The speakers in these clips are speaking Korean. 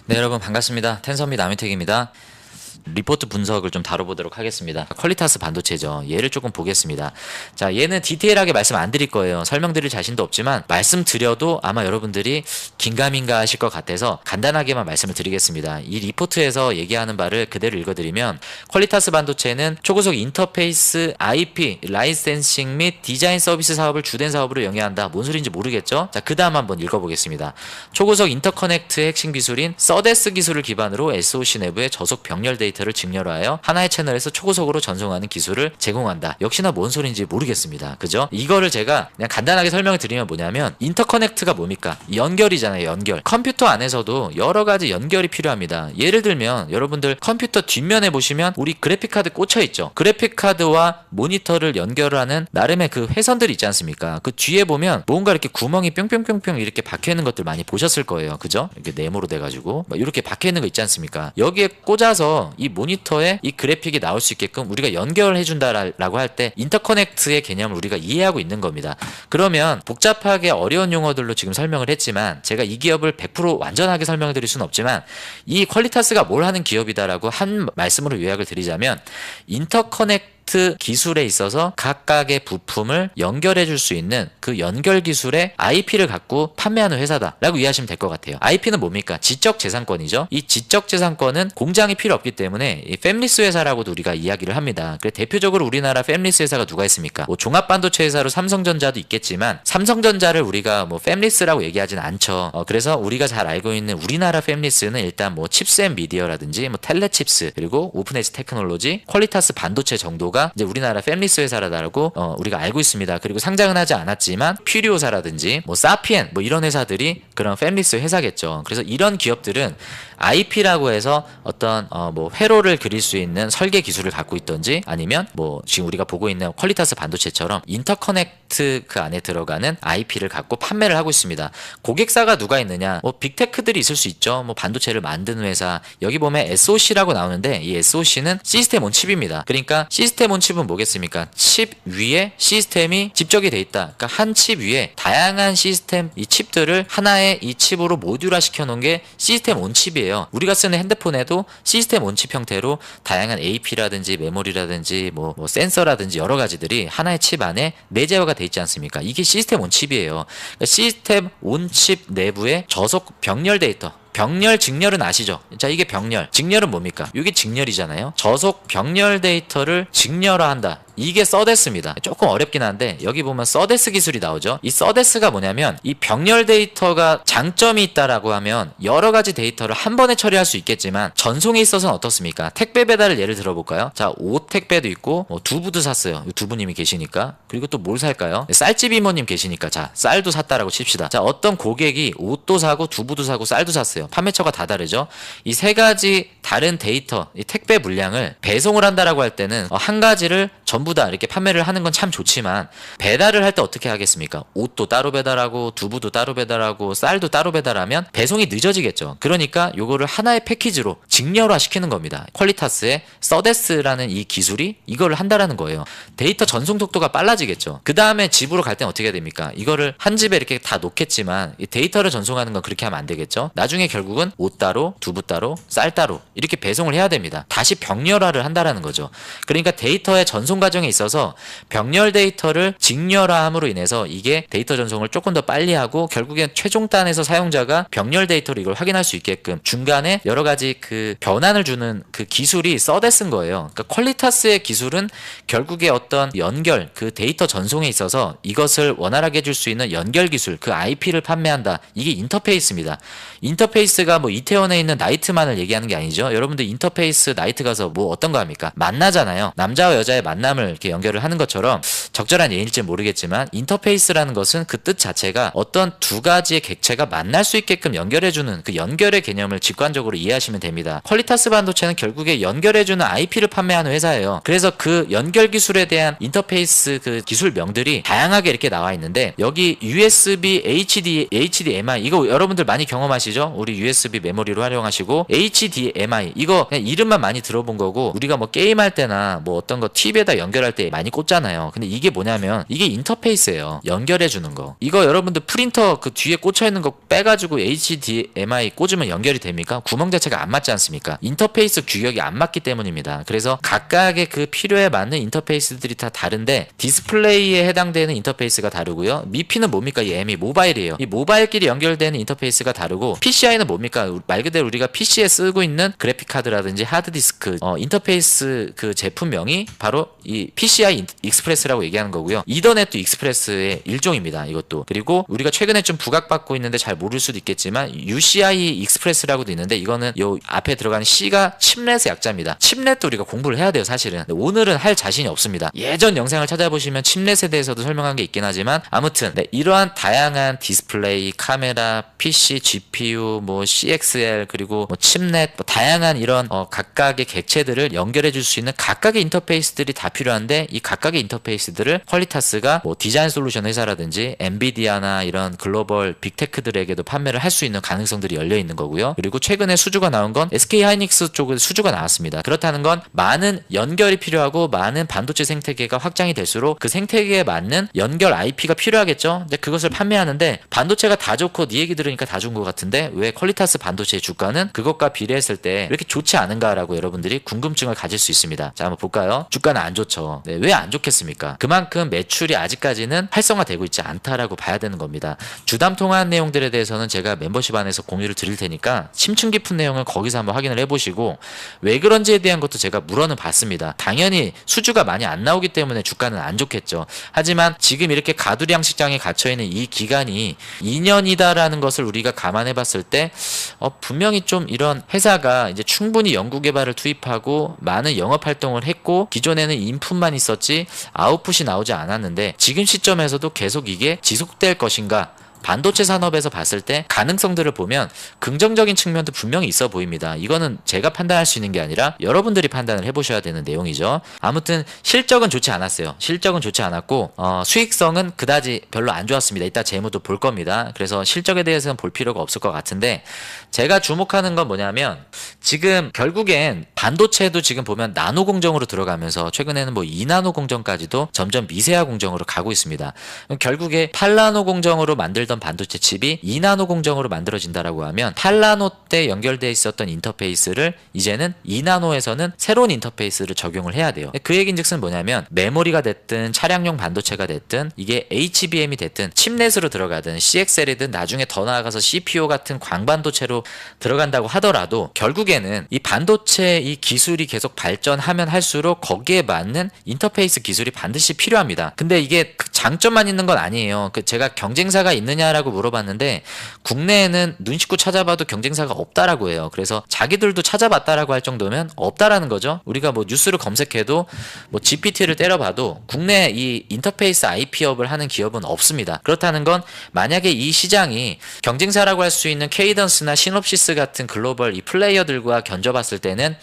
네, 여러분 반갑습니다. 텐서미 나미택입니다. 리포트 분석을 좀 다뤄보도록 하겠습니다. 퀄리타스 반도체죠. 얘를 조금 보겠습니다. 자, 얘는 디테일하게 말씀 안 드릴 거예요. 설명드릴 자신도 없지만 말씀드려도 아마 여러분들이 긴가민가 하실 것 같아서 간단하게만 말씀을 드리겠습니다. 이 리포트에서 얘기하는 바를 그대로 읽어드리면, 퀄리타스 반도체는 초고속 인터페이스 IP 라이센싱 및 디자인 서비스 사업을 주된 사업으로 영위한다. 뭔 소리인지 모르겠죠? 자, 그 다음 한번 읽어보겠습니다. 초고속 인터커넥트의 핵심 기술인 서데스 기술을 기반으로 SoC 내부의 저속 병렬 데이터를 직렬화하여 하나의 채널에서 초고속으로 전송하는 기술을 제공한다. 역시나 뭔 소리인지 모르겠습니다. 그죠? 이거를 제가 그냥 간단하게 설명을 드리면 뭐냐면, 인터커넥트가 뭡니까? 연결이잖아요. 연결. 컴퓨터 안에서도 여러 가지 연결이 필요합니다. 예를 들면 여러분들 컴퓨터 뒷면에 보시면 우리 그래픽카드 꽂혀 있죠. 그래픽카드와 모니터를 연결하는 나름의 그 회선들이 있지 않습니까? 그 뒤에 보면 뭔가 이렇게 구멍이 뿅뿅뿅뿅 이렇게 박혀 있는 것들 많이 보셨을 거예요. 그죠? 이렇게 네모로 돼가지고 이렇게 박혀 있는 거 있지 않습니까? 여기에 꽂아서 이 모니터에 이 그래픽이 나올 수 있게끔 우리가 연결해 준다라고 할 때 인터커넥트의 개념을 우리가 이해하고 있는 겁니다. 그러면 복잡하게 어려운 용어들로 지금 설명을 했지만, 제가 이 기업을 100% 완전하게 설명을 드릴 수는 없지만 이 퀄리타스가 뭘 하는 기업이다라고 한 말씀으로 요약을 드리자면, 인터커넥트 기술에 있어서 각각의 부품을 연결해 줄 수 있는 그 연결 기술의 IP를 갖고 판매하는 회사다라고 이해하시면 될 것 같아요. IP는 뭡니까? 지적재산권이죠. 이 지적재산권은 공장이 필요 없기 때문에 이 팹리스 회사라고도 우리가 이야기를 합니다. 그래서 대표적으로 우리나라 팹리스 회사가 누가 있습니까? 뭐 종합반도체 회사로 삼성전자도 있겠지만, 삼성전자를 우리가 뭐 팹리스라고 얘기하진 않죠. 그래서 우리가 잘 알고 있는 우리나라 팹리스는 일단 뭐 칩스앤 미디어라든지 뭐 텔레칩스, 그리고 오픈에지 테크놀로지, 퀄리타스 반도체 정도가 이제 우리나라 팹리스 회사라고 우리가 알고 있습니다. 그리고 상장은 하지 않았지만 퓨리오사라든지 뭐 사피엔 뭐 이런 회사들이 그런 팹리스 회사겠죠. 그래서 이런 기업들은 IP라고 해서 어떤 뭐 회로를 그릴 수 있는 설계 기술을 갖고 있던지, 아니면 뭐 지금 우리가 보고 있는 퀄리타스 반도체처럼 인터커넥트 그 안에 들어가는 IP를 갖고 판매를 하고 있습니다. 고객사가 누가 있느냐? 뭐 빅테크들이 있을 수 있죠. 뭐 반도체를 만드는 회사. 여기 보면 SoC라고 나오는데, 이 SoC는 시스템 온 칩입니다. 그러니까 시스템 온 칩은 뭐겠습니까? 칩 위에 시스템이 집적이 돼 있다. 그러니까 한 칩 위에 다양한 시스템, 이 칩들을 하나의 이 칩으로 모듈화 시켜 놓은 게 시스템 온 칩이에요. 우리가 쓰는 핸드폰에도 시스템 온 칩 형태로 다양한 AP라든지 메모리라든지 뭐 센서라든지 여러 가지들이 하나의 칩 안에 내재화가 돼 있지 않습니까? 이게 시스템 온 칩이에요. 그러니까 시스템 온 칩 내부에 저속 병렬 데이터, 병렬, 직렬은 아시죠? 자, 이게 병렬. 직렬은 뭡니까? 이게 직렬이잖아요. 저속 병렬 데이터를 직렬화한다. 이게 서데스입니다. 조금 어렵긴 한데 여기 보면 서데스 기술이 나오죠. 이 서데스가 뭐냐면, 이 병렬 데이터가 장점이 있다라고 하면 여러 가지 데이터를 한 번에 처리할 수 있겠지만, 전송에 있어서는 어떻습니까? 택배 배달을 예를 들어볼까요? 자, 옷 택배도 있고 두부도 샀어요. 두부님이 계시니까. 그리고 또 뭘 살까요? 쌀집 이모님 계시니까 자, 쌀도 샀다라고 칩시다. 자, 어떤 고객이 옷도 사고 두부도 사고 쌀도 샀어요. 판매처가 다 다르죠. 이 세 가지 다른 데이터, 이 택배 물량을 배송을 한다라고 할 때는 한 가지를 전부 다 이렇게 판매를 하는 건 참 좋지만, 배달을 할 때 어떻게 하겠습니까? 옷도 따로 배달하고 두부도 따로 배달하고 쌀도 따로 배달하면 배송이 늦어지겠죠. 그러니까 요거를 하나의 패키지로 직렬화 시키는 겁니다. 퀄리타스의 서데스라는 이 기술이 이거를 한다라는 거예요. 데이터 전송 속도가 빨라지겠죠. 그 다음에 집으로 갈 땐 어떻게 해야 됩니까? 이거를 한 집에 이렇게 다 놓겠지만 이 데이터를 전송하는 건 그렇게 하면 안 되겠죠. 나중에 결국은 옷 따로, 두부 따로, 쌀 따로 이렇게 배송을 해야 됩니다. 다시 병렬화를 한다라는 거죠. 그러니까 데이터의 전송 과정에 있어서 병렬 데이터를 직렬화함으로 인해서 이게 데이터 전송을 조금 더 빨리 하고, 결국엔 최종단에서 사용자가 병렬 데이터로 이걸 확인할 수 있게끔 중간에 여러 가지 그 변환을 주는 그 기술이 서데스인 거예요. 그러니까 퀄리타스의 기술은 결국에 어떤 연결, 그 데이터 전송에 있어서 이것을 원활하게 해줄 수 있는 연결 기술, 그 IP를 판매한다. 이게 인터페이스입니다. 인터페이스가 뭐 이태원에 있는 나이트만을 얘기하는 게 아니죠. 여러분들 인터페이스 나이트 가서 뭐 어떤 거 합니까? 만나잖아요. 남자와 여자의 만남을 이렇게 연결을 하는 것처럼, 적절한 예일지 모르겠지만 인터페이스라는 것은 그 뜻 자체가 어떤 두 가지의 객체가 만날 수 있게끔 연결해주는 그 연결의 개념을 직관적으로 이해하시면 됩니다. 퀄리타스 반도체는 결국에 연결해주는 IP를 판매하는 회사예요. 그래서 그 연결 기술에 대한 인터페이스 그 기술명들이 다양하게 이렇게 나와 있는데, 여기 USB, HDMI 이거 여러분들 많이 경험하시죠? 우리 USB 메모리로 활용하시고, HDMI 이거 그냥 이름만 많이 들어본 거고, 우리가 뭐 게임할 때나 뭐 어떤 거 TV에다 연결할 때 많이 꽂잖아요. 근데 이게 뭐냐면 이게 인터페이스예요. 연결해주는 거. 이거 여러분들 프린터 그 뒤에 꽂혀있는 거 빼가지고 HDMI 꽂으면 연결이 됩니까? 구멍 자체가 안 맞지 않습니까? 인터페이스 규격이 안 맞기 때문입니다. 그래서 각각의 그 필요에 맞는 인터페이스들이 다 다른데 디스플레이에 해당되는 인터페이스가 다르고요. 미피는 뭡니까? 이 M이 모바일이에요. 이 모바일끼리 연결되는 인터페이스가 다르고 PCI는 뭡니까? 말 그대로 우리가 PC에 쓰고 있는 그래픽 카드라든지 하드디스크 인터페이스 그 제품명이 바로 이 PCI 익스프레스라고 얘기하는 거고요. 이더넷도 익스프레스의 일종입니다. 이것도. 그리고 우리가 최근에 좀 부각받고 있는데 잘 모를 수도 있겠지만 UCI 익스프레스라고도 있는데 이거는 요 앞에 들어가는 C가 칩넷의 약자입니다. 칩넷도 우리가 공부를 해야 돼요, 사실은. 오늘은 할 자신이 없습니다. 예전 영상을 찾아보시면 칩넷에 대해서도 설명한 게 있긴 하지만 아무튼 이러한 다양한 디스플레이, 카메라, PC, GPU, 뭐 CXL 그리고 뭐 칩넷, 뭐 다양한 이런 각각의 객체들을 연결해 줄 수 있는 각각의 인터페이스들이 다 필요한데 이 각각의 인터페이스들을 퀄리타스가 뭐 디자인 솔루션 회사라든지 엔비디아나 이런 글로벌 빅테크들에게도 판매를 할 수 있는 가능성들이 열려 있는 거고요. 그리고 최근에 수주가 나온 건 SK 하이닉스 쪽에 수주가 나왔습니다. 그렇다는 건 많은 연결이 필요하고 많은 반도체 생태계가 확장이 될수록 그 생태계에 맞는 연결 IP가 필요하겠죠. 근데 그것을 판매하는데 반도체가 다 좋고 네 얘기 들으니까 다 좋은 것 같은데 왜 퀄리타스 반도체의 주가는 그것과 비례했을 때 왜 이렇게 좋지 않은가라고 여러분들이 궁금증을 가질 수 있습니다. 자, 한번 볼까요? 주가는 안 좋죠. 네, 왜 안 좋겠습니까? 그만큼 매출이 아직까지는 활성화되고 있지 않다라고 봐야 되는 겁니다. 주담 통화한 내용들에 대해서는 제가 멤버십 안에서 공유를 드릴 테니까 심층 깊은 내용을 거기서 한번 확인을 해보시고 왜 그런지에 대한 것도 제가 물어는 봤습니다. 당연히 수주가 많이 안 나오기 때문에 주가는 안 좋겠죠. 하지만 지금 이렇게 가두량 시장에 갇혀있는 이 기간이 2년이다라는 것을 우리가 감안해 봤을 때 분명히 좀 이런 회사가 이제 충분히 연구개발을 투입하고 많은 영업활동을 했고 기존에는 인풋만 있었지 아웃풋이 나오지 않았는데 지금 시점에서도 계속 이게 지속될 것인가? 반도체 산업에서 봤을 때 가능성들을 보면 긍정적인 측면도 분명히 있어 보입니다. 이거는 제가 판단할 수 있는 게 아니라 여러분들이 판단을 해보셔야 되는 내용이죠. 아무튼 실적은 좋지 않았어요. 실적은 좋지 않았고 수익성은 그다지 별로 안 좋았습니다. 이따 재무도 볼 겁니다. 그래서 실적에 대해서는 볼 필요가 없을 것 같은데 제가 주목하는 건 뭐냐면 지금 결국엔 반도체도 지금 보면 나노 공정으로 들어가면서 최근에는 뭐 2나노 공정까지도 점점 미세화 공정으로 가고 있습니다. 결국에 8나노 공정으로 만들던 반도체 칩이 2나노 공정으로 만들어진다라고 하면 8나노 때 연결되어 있었던 인터페이스를 이제는 2나노에서는 새로운 인터페이스를 적용을 해야 돼요. 그 얘기인즉슨 뭐냐면 메모리가 됐든 차량용 반도체가 됐든 이게 HBM이 됐든 칩넷으로 들어가든 CXL이든 나중에 더 나아가서 CPU 같은 광반도체로 들어간다고 하더라도 결국에는 이 반도체 이 기술이 계속 발전하면 할수록 거기에 맞는 인터페이스 기술이 반드시 필요합니다. 근데 이게 장점만 있는 건 아니에요. 제가 경쟁사가 있느냐라고 물어봤는데 국내에는 눈 씻고 찾아봐도 경쟁사가 없다라고 해요. 그래서 자기들도 찾아봤다라고 할 정도면 없다라는 거죠. 우리가 뭐 뉴스를 검색해도 뭐 GPT를 때려봐도 국내 이 인터페이스 IP업을 하는 기업은 없습니다. 그렇다는 건 만약에 이 시장이 경쟁사라고 할 수 있는 케이던스나 시놉시스 같은 글로벌 이 플레이어들과 견져봤을 때는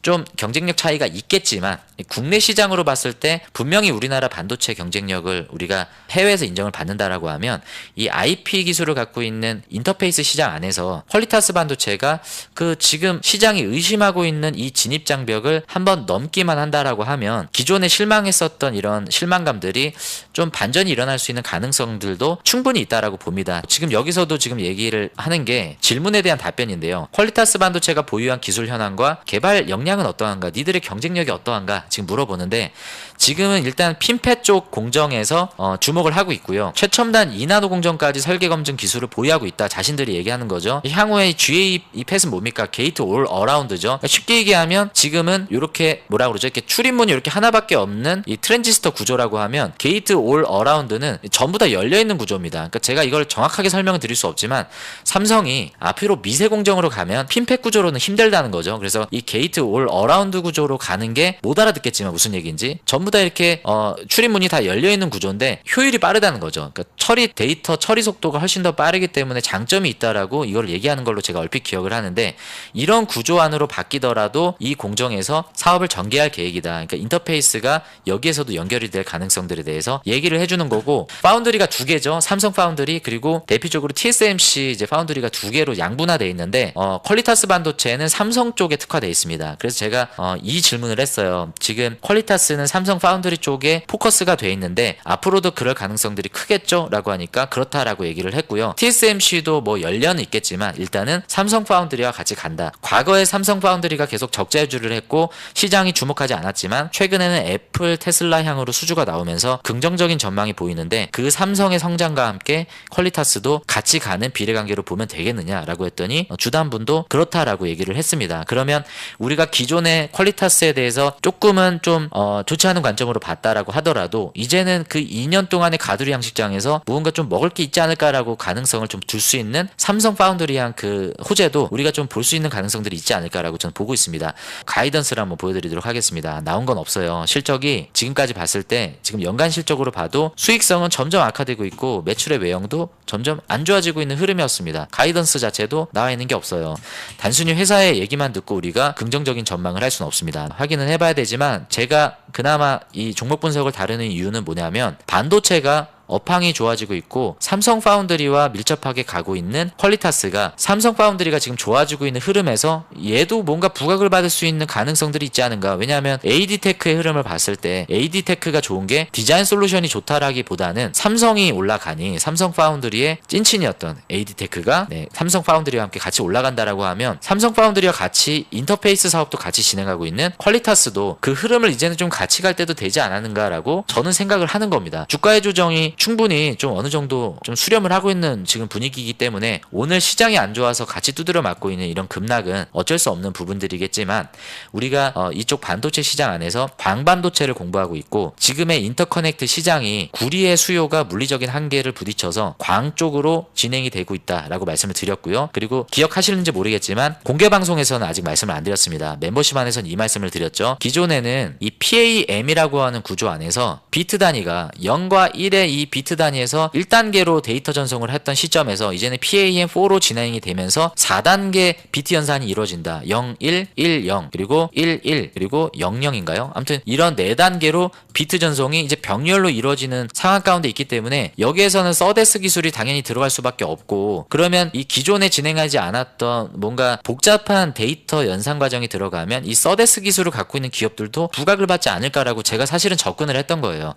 좀 경쟁력 차이가 있겠지만 국내 시장으로 봤을 때 분명히 우리나라 반도체 경쟁력을 우리가 해외에서 인정을 받는다라고 하면 이 IP 기술을 갖고 있는 인터페이스 시장 안에서 퀄리타스 반도체가 그 지금 시장이 의심하고 있는 이 진입 장벽을 한번 넘기만 한다라고 하면 기존에 실망했었던 이런 실망감들이 좀 반전이 일어날 수 있는 가능성들도 충분히 있다라고 봅니다. 지금 여기서도 지금 얘기를 하는 게 질문에 대한 답변인데요. 퀄리타스 반도체가 보유한 기술 현황과 개발 역량은 어떠한가? 니들의 경쟁력이 어떠한가? 지금 물어보는데 지금은 일단 핀팻 쪽 공정에서 주목을 하고 있고요. 최첨단 2나노 공정까지 설계 검증 기술을 보유하고 있다. 자신들이 얘기하는 거죠. 향후에 GA 이 팻은 뭡니까? 게이트 올 어라운드죠. 쉽게 얘기하면 지금은 이렇게 뭐라 그러죠? 이렇게 출입문이 이렇게 하나밖에 없는 이 트랜지스터 구조라고 하면 게이트 올 어라운드는 전부 다 열려 있는 구조입니다. 그러니까 제가 이걸 정확하게 설명을 드릴 수 없지만 삼성이 앞으로 미세 공정으로 가면 핀팻 구조로는 힘들다는 거죠. 그래서 이 게이트 올 어라운드 구조로 가는 게 못 알아듣겠지만 무슨 얘기인지 전부 다 이렇게 출입문이 다 열려 있는 구조인데 효율이 빠르다는 거죠. 그러니까 데이터 처리 속도가 훨씬 더 빠르기 때문에 장점이 있다라고 이걸 얘기하는 걸로 제가 얼핏 기억을 하는데 이런 구조 안으로 바뀌더라도 이 공정에서 사업을 전개할 계획이다. 그러니까 인터페이스가 여기에서도 연결이 될 가능성들에 대해서 얘기를 해주는 거고 파운드리가 두 개죠. 삼성 파운드리 그리고 대표적으로 TSMC 이제 파운드리가 두 개로 양분화되어 있는데 퀄리타스 반도체는 삼성 쪽에 특화되어 있습니다. 있습니다. 그래서 제가 이 질문을 했어요. 지금 퀄리타스는 삼성 파운드리 쪽에 포커스가 돼 있는데 앞으로도 그럴 가능성들이 크겠죠? 라고 하니까 그렇다라고 얘기를 했고요. TSMC도 뭐 연련은 있겠지만 일단은 삼성 파운드리와 같이 간다. 과거에 삼성 파운드리가 계속 적자 유지를 했고 시장이 주목하지 않았지만 최근에는 애플, 테슬라 향으로 수주가 나오면서 긍정적인 전망이 보이는데 그 삼성의 성장과 함께 퀄리타스도 같이 가는 비례관계로 보면 되겠느냐라고 했더니 주담분도 그렇다라고 얘기를 했습니다. 그러면 우리가 기존의 퀄리타스에 대해서 조금은 좀 좋지 않은 관점으로 봤다라고 하더라도 이제는 그 2년 동안의 가두리 양식장에서 무언가 좀 먹을 게 있지 않을까라고 가능성을 좀 둘 수 있는 삼성 파운드리한 그 호재도 우리가 좀 볼 수 있는 가능성들이 있지 않을까라고 저는 보고 있습니다. 가이던스를 한번 보여드리도록 하겠습니다. 나온 건 없어요. 실적이 지금까지 봤을 때 지금 연간 실적으로 봐도 수익성은 점점 악화되고 있고 매출의 외형도 점점 안 좋아지고 있는 흐름이었습니다. 가이던스 자체도 나와 있는 게 없어요. 단순히 회사의 얘기만 듣고 우리가 긍정적인 전망을 할 수는 없습니다. 확인은 해봐야 되지만 제가 그나마 이 종목 분석을 다루는 이유는 뭐냐면 반도체가 업황이 좋아지고 있고 삼성 파운드리와 밀접하게 가고 있는 퀄리타스가 삼성 파운드리가 지금 좋아지고 있는 흐름에서 얘도 뭔가 부각을 받을 수 있는 가능성들이 있지 않은가. 왜냐하면 AD테크의 흐름을 봤을 때 AD테크가 좋은 게 디자인 솔루션이 좋다라기보다는 삼성이 올라가니 삼성 파운드리의 찐친이었던 AD테크가 삼성 파운드리와 함께 같이 올라간다라고 하면 삼성 파운드리와 같이 인터페이스 사업도 같이 진행하고 있는 퀄리타스도 그 흐름을 이제는 좀 같이 갈 때도 되지 않았는가라고 저는 생각을 하는 겁니다. 주가의 조정이 충분히 좀 어느 정도 좀 수렴을 하고 있는 지금 분위기이기 때문에 오늘 시장이 안 좋아서 같이 두드려 맞고 있는 이런 급락은 어쩔 수 없는 부분들이겠지만 우리가 이쪽 반도체 시장 안에서 광반도체를 공부하고 있고 지금의 인터커넥트 시장이 구리의 수요가 물리적인 한계를 부딪혀서 광 쪽으로 진행이 되고 있다라고 말씀을 드렸고요. 그리고 기억하시는지 모르겠지만 공개 방송에서는 아직 말씀을 안 드렸습니다. 멤버십 안에서는 이 말씀을 드렸죠. 기존에는 이 PAM이라고 하는 구조 안에서 비트 단위가 0과 1의 이 비트 단위에서 1단계로 데이터 전송을 했던 시점에서 이제는 PAM4로 진행이 되면서 4단계 비트 연산이 이루어진다. 0, 1, 1, 0 그리고 1, 1 그리고 0, 0인가요? 아무튼 이런 4단계로 비트 전송이 이제 병렬로 이루어지는 상황 가운데 있기 때문에 여기에서는 서데스 기술이 당연히 들어갈 수밖에 없고 그러면 이 기존에 진행하지 않았던 뭔가 복잡한 데이터 연산 과정이 들어가면 이 서데스 기술을 갖고 있는 기업들도 부각을 받지 않을까라고 제가 사실은 접근을 했던 거예요.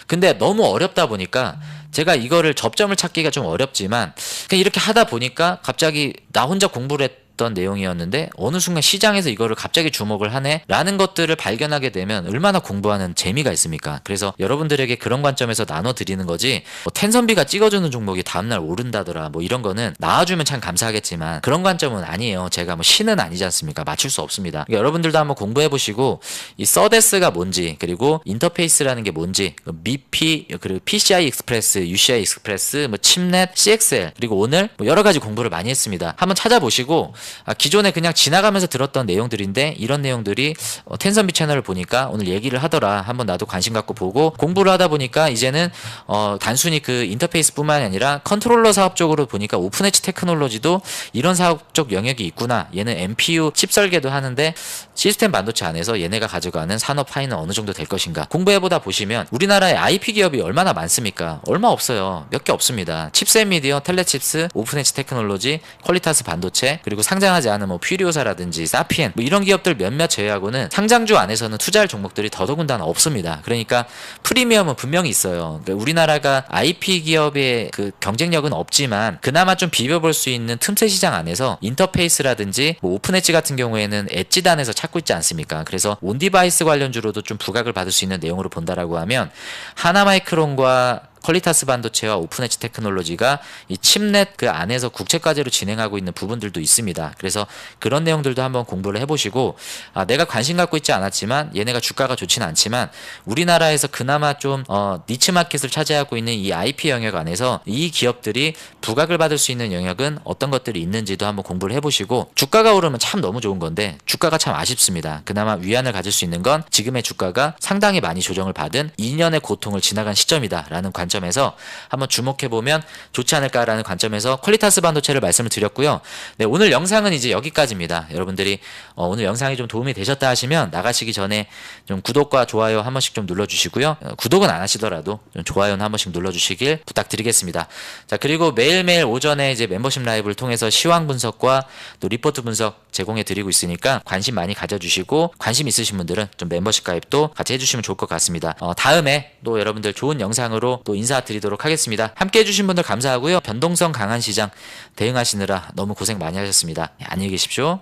근데 너무 어렵다 보니까 제가 이거를 접점을 찾기가 좀 어렵지만 그냥 이렇게 하다 보니까 갑자기 나 혼자 공부를 했던 내용이었는데 어느 순간 시장에서 이거를 갑자기 주목을 하네 라는 것들을 발견하게 되면 얼마나 공부하는 재미가 있습니까? 그래서 여러분들에게 그런 관점에서 나눠드리는 거지 뭐 텐선비가 찍어주는 종목이 다음날 오른다더라 뭐 이런 거는 나와주면 참 감사하겠지만 그런 관점은 아니에요. 제가 뭐 신은 아니지 않습니까? 맞출 수 없습니다. 그러니까 여러분들도 한번 공부해보시고 이 서데스가 뭔지 그리고 인터페이스라는 게 뭔지 미피 그리고 PCI 익스프레스, UCI 익스프레스, 뭐 칩넷, CXL 그리고 오늘 뭐 여러 가지 공부를 많이 했습니다. 한번 찾아보시고 기존에 그냥 지나가면서 들었던 내용들인데 이런 내용들이 텐선비 채널을 보니까 오늘 얘기를 하더라. 한번 나도 관심 갖고 보고 공부를 하다 보니까 이제는 단순히 그 인터페이스 뿐만이 아니라 컨트롤러 사업 쪽으로 보니까 오픈 엣지 테크놀로지도 이런 사업적 영역이 있구나. 얘는 MPU 칩 설계도 하는데 시스템 반도체 안에서 얘네가 가져가는 산업 파이는 어느 정도 될 것인가. 공부해보다 보시면 우리나라에 IP 기업이 얼마나 많습니까? 얼마 없어요. 몇 개 없습니다. 칩셋 미디어, 텔레칩스, 오픈 엣지 테크놀로지, 퀄리타스 반도체 그리고 상장하지 않은 뭐 퓨리오사라든지 사피엔 뭐 이런 기업들 몇몇 제외하고는 상장주 안에서는 투자할 종목들이 더더군다나 없습니다. 그러니까 프리미엄은 분명히 있어요. 그러니까 우리나라가 IP 기업의 그 경쟁력은 없지만 그나마 좀 비벼볼 수 있는 틈새 시장 안에서 인터페이스라든지 뭐 오픈 엣지 같은 경우에는 엣지단에서 찾고 있지 않습니까? 그래서 온디바이스 관련주로도 좀 부각을 받을 수 있는 내용으로 본다라고 하면 하나마이크론과 퀄리타스 반도체와 오픈 엣지 테크놀로지가 이 칩넷 그 안에서 국책과제로 진행하고 있는 부분들도 있습니다. 그래서 그런 내용들도 한번 공부를 해보시고 내가 관심 갖고 있지 않았지만 얘네가 주가가 좋지는 않지만 우리나라에서 그나마 좀 니치 마켓을 차지하고 있는 이 IP 영역 안에서 이 기업들이 부각을 받을 수 있는 영역은 어떤 것들이 있는지도 한번 공부를 해보시고 주가가 오르면 참 너무 좋은 건데 주가가 참 아쉽습니다. 그나마 위안을 가질 수 있는 건 지금의 주가가 상당히 많이 조정을 받은 2년의 고통을 지나간 시점이다라는 관점 관점에서 한번 주목해보면 좋지 않을까라는 관점에서 퀄리타스 반도체를 말씀을 드렸고요. 네, 오늘 영상은 이제 여기까지입니다. 여러분들이 오늘 영상이 좀 도움이 되셨다 하시면 나가시기 전에 좀 구독과 좋아요 한 번씩 좀 눌러주시고요. 구독은 안 하시더라도 좀 좋아요는 한 번씩 눌러주시길 부탁드리겠습니다. 자, 그리고 매일매일 오전에 이제 멤버십 라이브를 통해서 시황 분석과 또 리포트 분석 제공해 드리고 있으니까 관심 많이 가져주시고 관심 있으신 분들은 좀 멤버십 가입도 같이 해주시면 좋을 것 같습니다. 다음에 또 여러분들 좋은 영상으로 또 인사드리도록 하겠습니다. 함께 해주신 분들 감사하고요. 변동성 강한 시장 대응하시느라 너무 고생 많이 하셨습니다. 안녕히 계십시오.